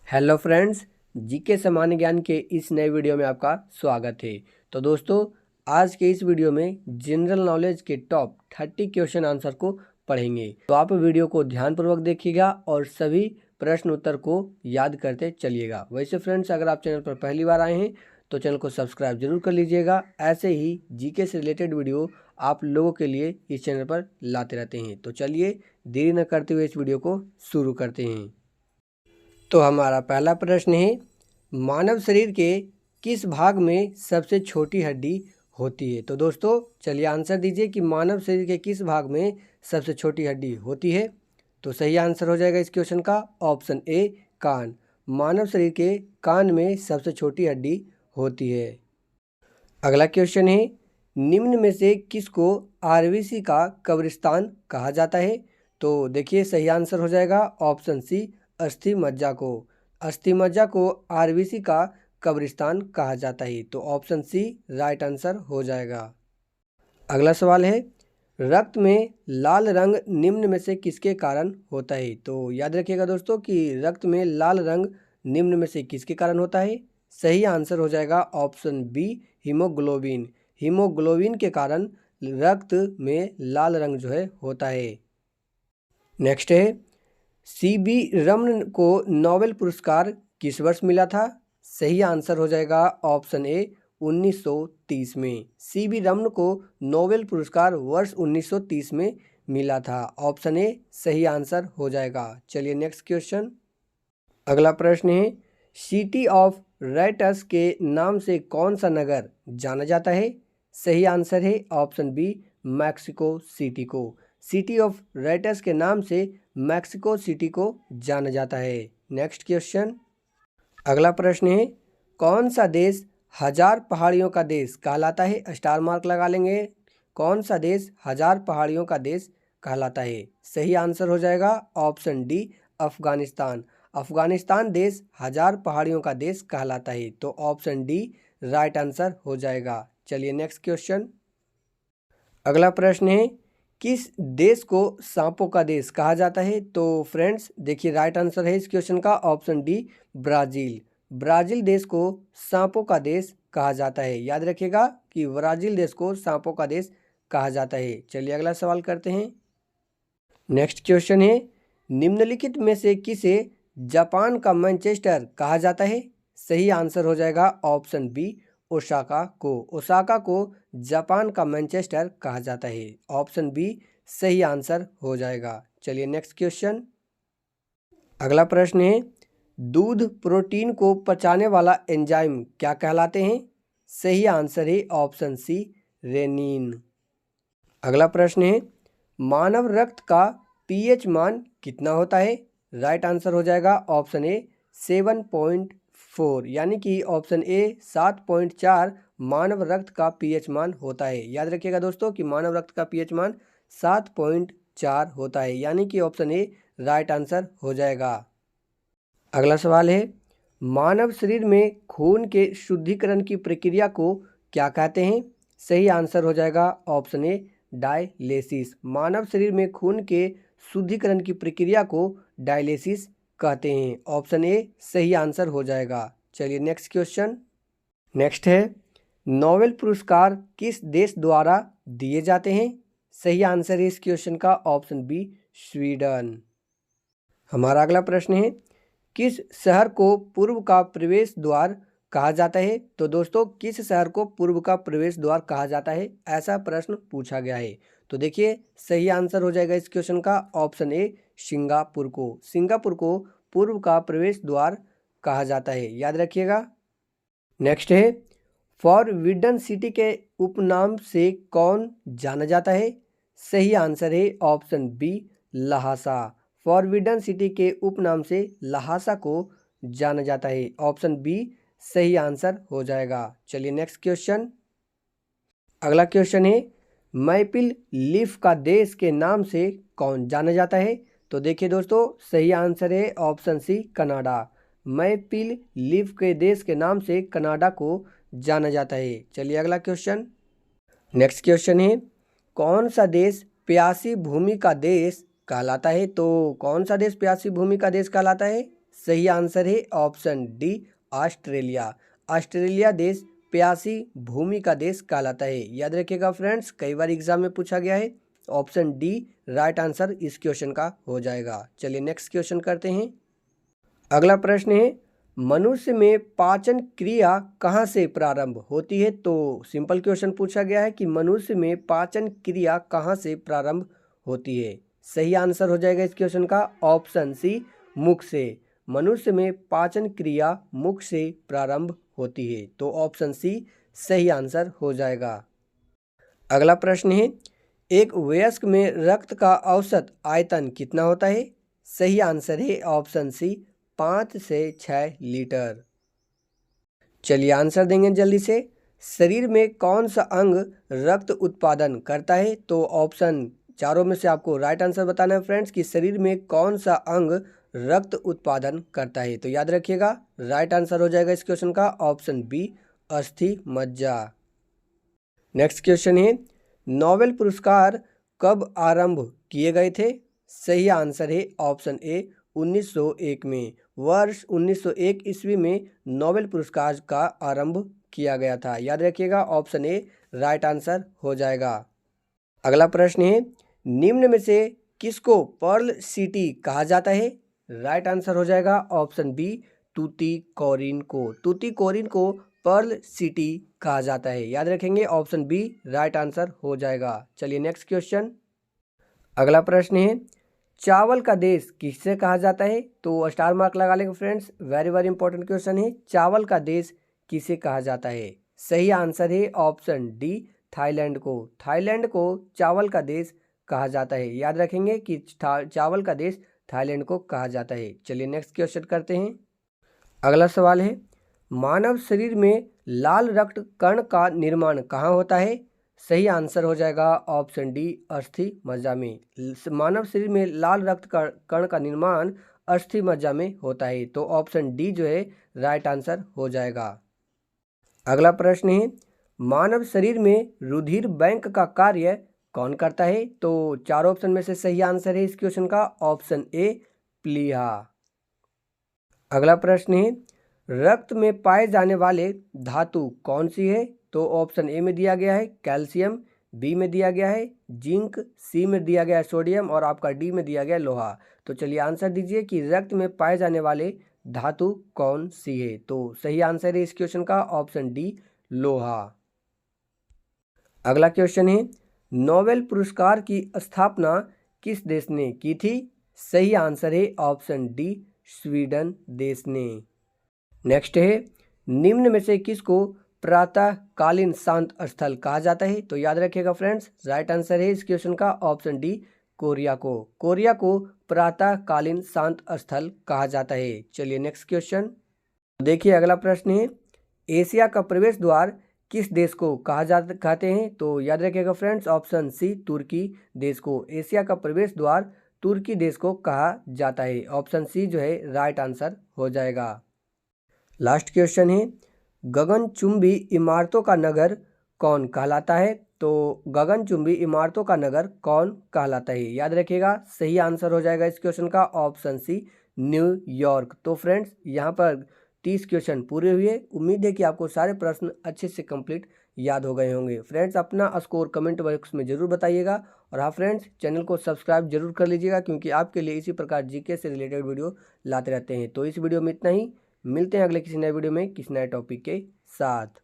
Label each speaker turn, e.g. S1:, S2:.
S1: Hello friends, GK सामान्य ज्ञान के इस नए वीडियो में आपका स्वागत है। तो दोस्तों, आज के इस वीडियो में जनरल नॉलेज के टॉप 30 क्वेश्चन आंसर को पढ़ेंगे। तो आप वीडियो को ध्यानपूर्वक देखिएगा और सभी प्रश्न उत्तर को याद करते चलिएगा। वैसे फ्रेंड्स, अगर आप चैनल पर पहली बार आए हैं तो चैनल को सब्सक्राइब जरूर कर लीजिएगा। ऐसे ही जीके से रिलेटेड वीडियो आप लोगों के लिए इस चैनल पर लाते रहते हैं। तो चलिए देरी न करते हुए इस वीडियो को शुरू करते हैं। तो हमारा पहला प्रश्न है, मानव शरीर के किस भाग में सबसे छोटी हड्डी होती है। तो दोस्तों चलिए आंसर दीजिए कि मानव शरीर के किस भाग में सबसे छोटी हड्डी होती है। तो सही आंसर हो जाएगा इस क्वेश्चन का ऑप्शन ए, कान। मानव शरीर के कान में सबसे छोटी हड्डी होती है। अगला क्वेश्चन है, निम्न में से किसको आरबीसी का कब्रिस्तान कहा जाता है। तो देखिए सही आंसर हो जाएगा ऑप्शन सी, अस्थि मज्जा को। अस्थि मज्जा को आरबीसी का कब्रिस्तान कहा जाता है। तो ऑप्शन सी राइट आंसर हो जाएगा। अगला सवाल है, रक्त में लाल रंग निम्न में से किसके कारण होता है। तो याद रखिएगा दोस्तों कि रक्त में लाल रंग निम्न में से किसके कारण होता है। सही आंसर हो जाएगा ऑप्शन बी, हीमोग्लोबिन। हीमोग्लोबिन के कारण रक्त में लाल रंग जो है होता है। नेक्स्ट है, सीबी रमन को नोबेल पुरस्कार किस वर्ष मिला था। सही आंसर हो जाएगा ऑप्शन ए, 1930 में। सीबी रमन को नोबेल पुरस्कार वर्ष 1930 में मिला था। ऑप्शन ए सही आंसर हो जाएगा। चलिए नेक्स्ट क्वेश्चन। अगला प्रश्न है, सिटी ऑफ रेटस के नाम से कौन सा नगर जाना जाता है। सही आंसर है ऑप्शन बी, मैक्सिको सिटी को। सिटी ऑफ रेटस के नाम से मैक्सिको सिटी को जाना जाता है। Next question. अगला प्रश्न है, कौन सा देश हजार पहाड़ियों का देश कहलाता है। स्टार मार्क लगा लेंगे। कौन सा देश हजार पहाड़ियों का देश कहलाता है। सही आंसर हो जाएगा ऑप्शन डी, अफगानिस्तान। अफगानिस्तान देश हजार पहाड़ियों का देश कहलाता है। तो ऑप्शन डी राइट आंसर हो जाएगा। चलिए नेक्स्ट क्वेश्चन। अगला प्रश्न है, किस देश को सांपों का देश कहा जाता है। तो फ्रेंड्स देखिए राइट आंसर है इस क्वेश्चन का ऑप्शन डी, ब्राज़ील। ब्राज़ील देश को सांपों का देश कहा जाता है। याद रखिएगा कि ब्राज़ील देश को सांपों का देश कहा जाता है। चलिए अगला सवाल करते हैं। नेक्स्ट क्वेश्चन है, निम्नलिखित में से किसे जापान का मैनचेस्टर कहा जाता है। सही आंसर हो जाएगा ऑप्शन बी, ओसाका को। ओसाका को जापान का मैनचेस्टर कहा जाता है। ऑप्शन बी सही आंसर हो जाएगा। चलिए नेक्स्ट क्वेश्चन। अगला प्रश्न है, दूध प्रोटीन को पचाने वाला एंजाइम क्या कहलाते हैं। सही आंसर है ऑप्शन सी, रेनिन। अगला प्रश्न है, मानव रक्त का पीएच मान कितना होता है। राइट आंसर हो जाएगा ऑप्शन ए, 7.4। यानी कि ऑप्शन ए 7.4 मानव रक्त का पीएच मान होता है। याद रखिएगा दोस्तों कि मानव रक्त का पीएच मान 7.4 होता है। यानी कि ऑप्शन ए राइट आंसर हो जाएगा। अगला सवाल है, मानव शरीर में खून के शुद्धिकरण की प्रक्रिया को क्या कहते हैं। सही आंसर हो जाएगा ऑप्शन ए, डायलिसिस। मानव शरीर में खून के शुद्धिकरण की प्रक्रिया को डायलिसिस कहते हैं। ऑप्शन ए सही आंसर हो जाएगा। चलिए नेक्स्ट क्वेश्चन। नेक्स्ट है, नोबेल पुरस्कार किस देश द्वारा दिए जाते हैं। सही आंसर है इस क्वेश्चन का ऑप्शन बी, स्वीडन। हमारा अगला प्रश्न है, किस शहर को पूर्व का प्रवेश द्वार कहा जाता है। तो दोस्तों किस शहर को पूर्व का प्रवेश द्वार कहा जाता है, ऐसा प्रश्न पूछा गया है। तो देखिए सही आंसर हो जाएगा इस क्वेश्चन का ऑप्शन ए, सिंगापुर को। सिंगापुर को पूर्व का प्रवेश द्वार कहा जाता है। याद रखिएगा। नेक्स्ट है, फॉरबिडन सिटी के उपनाम से कौन जाना जाता है। सही आंसर है option B, Lhasa. Forbidden City के उपनाम से लहासा को जाना जाता है। ऑप्शन बी सही आंसर हो जाएगा। चलिए नेक्स्ट क्वेश्चन। अगला क्वेश्चन है, मैपिल लीफ का देश के नाम से कौन जाना जाता है। तो देखिए दोस्तों सही आंसर है ऑप्शन सी, कनाडा। मैपिल लीफ के देश के नाम से कनाडा को जाना जाता है। चलिए अगला क्वेश्चन। नेक्स्ट क्वेश्चन है, कौन सा देश प्यासी भूमि का देश कहलाता है। तो कौन सा देश प्यासी भूमि का देश कहलाता है। सही आंसर है ऑप्शन डी ऑस्ट्रेलिया। ऑस्ट्रेलिया देश प्यासी भूमि का देश कहलाता है। याद रखिएगा फ्रेंड्स, कई बार एग्जाम में पूछा गया है। ऑप्शन डी राइट आंसर इस क्वेश्चन का हो जाएगा। चलिए नेक्स्ट क्वेश्चन करते हैं। अगला प्रश्न है, मनुष्य में पाचन क्रिया कहाँ से प्रारंभ होती है? तो सिंपल क्वेश्चन पूछा गया है कि मनुष्य में पाचन क्रिया कहाँ से प्रारंभ होती है। सही आंसर हो जाएगा इस क्वेश्चन का ऑप्शन सी मुख से। मनुष्य में पाचन क्रिया मुख से प्रारंभ होती है, तो ऑप्शन सी सही आंसर हो जाएगा। अगला प्रश्न है, एक वयस्क में रक्त का औसत आयतन कितना होता है? सही आंसर है ऑप्शन सी 5 से 6 लीटर। चलिए आंसर देंगे जल्दी से। शरीर में कौन सा अंग रक्त उत्पादन करता है? तो ऑप्शन चारों में से आपको राइट आंसर बताना है फ्रेंड्स कि शरीर में कौन सा अंग रक्त उत्पादन करता है। तो याद रखिएगा राइट आंसर हो जाएगा इस क्वेश्चन का ऑप्शन बी अस्थि मज्जा। नेक्स्ट क्वेश्चन है, नोबेल पुरस्कार कब आरंभ किए गए थे? सही आंसर है ऑप्शन ए 1901 में। वर्ष 1901 ईस्वी में नोबेल पुरस्कार का आरंभ किया गया था। याद रखिएगा ऑप्शन ए राइट आंसर हो जाएगा। अगला प्रश्न है, निम्न में से किसको पर्ल सिटी कहा जाता है? राइट आंसर हो जाएगा ऑप्शन बी तूतीकोरिन को। तूतीकोरिन को पर्ल सिटी कहा जाता है। याद रखेंगे ऑप्शन बी राइट आंसर हो जाएगा। चलिए नेक्स्ट क्वेश्चन। अगला प्रश्न है, चावल का देश किससे कहा जाता है? तो स्टार मार्क लगा लेंगे friends, very very important question है। चावल का देश किसे कहा जाता है? सही आंसर है ऑप्शन डी थाईलैंड को। थाईलैंड को चावल का देश कहा जाता है। याद रखेंगे कि चावल का देश थाईलैंड को कहा जाता है। चलिए नेक्स्ट क्वेश्चन करते हैं। अगला सवाल है, मानव शरीर में लाल रक्त कण का निर्माण कहाँ होता है? सही आंसर हो जाएगा ऑप्शन डी अस्थि मज्जा में। मानव शरीर में लाल रक्त कण का निर्माण अस्थि मज्जा में होता है, तो ऑप्शन डी जो है राइट आंसर हो जाएगा। अगला प्रश्न है, मानव शरीर में रुधिर बैंक का कार्य कौन करता है? तो चार ऑप्शन में से सही आंसर है इस क्वेश्चन का ऑप्शन ए प्लीहा। अगला प्रश्न है, रक्त में पाए जाने वाले धातु कौन सी है? तो ऑप्शन ए में दिया गया है कैल्शियम, बी में दिया गया है जिंक, सी में दिया गया है सोडियम और आपका डी में दिया गया है लोहा। तो चलिए आंसर दीजिए कि रक्त में पाए जाने वाले धातु कौन सी है? तो सही आंसर है इस क्वेश्चन का ऑप्शन डी लोहा। अगला क्वेश्चन है, नोबेल पुरस्कार की स्थापना किस देश ने की थी? सही आंसर है ऑप्शन डी स्वीडन देश ने। नेक्स्ट है, निम्न में से किसको प्रातःकालीन शांत स्थल कहा जाता है? तो याद रखिएगा फ्रेंड्स, राइट आंसर है इस क्वेश्चन का ऑप्शन डी कोरिया को। कोरिया को प्रातःकालीन शांत स्थल कहा जाता है। चलिए नेक्स्ट क्वेश्चन देखिए। अगला प्रश्न है, एशिया का प्रवेश द्वार किस देश को कहते हैं? तो याद रखिएगा फ्रेंड्स ऑप्शन सी तुर्की देश को। एशिया का प्रवेश द्वार तुर्की देश को कहा जाता है। ऑप्शन सी जो है राइट आंसर हो जाएगा। लास्ट क्वेश्चन है, गगनचुंबी इमारतों का नगर कौन कहलाता है? तो गगनचुंबी इमारतों का नगर कौन कहलाता है? याद रखिएगा सही आंसर हो जाएगा इस क्वेश्चन का ऑप्शन सी न्यूयॉर्क। तो फ्रेंड्स यहाँ पर 30 क्वेश्चन पूरे हुए। उम्मीद है कि आपको सारे प्रश्न अच्छे से कंप्लीट याद हो गए होंगे। फ्रेंड्स अपना स्कोर कमेंट बॉक्स में जरूर बताइएगा और हाँ फ्रेंड्स चैनल को सब्सक्राइब जरूर कर लीजिएगा क्योंकि आपके लिए इसी प्रकार जीके से रिलेटेड वीडियो लाते रहते हैं। तो इस वीडियो में इतना ही, मिलते हैं अगले किसी नए वीडियो में किसी नए टॉपिक के साथ।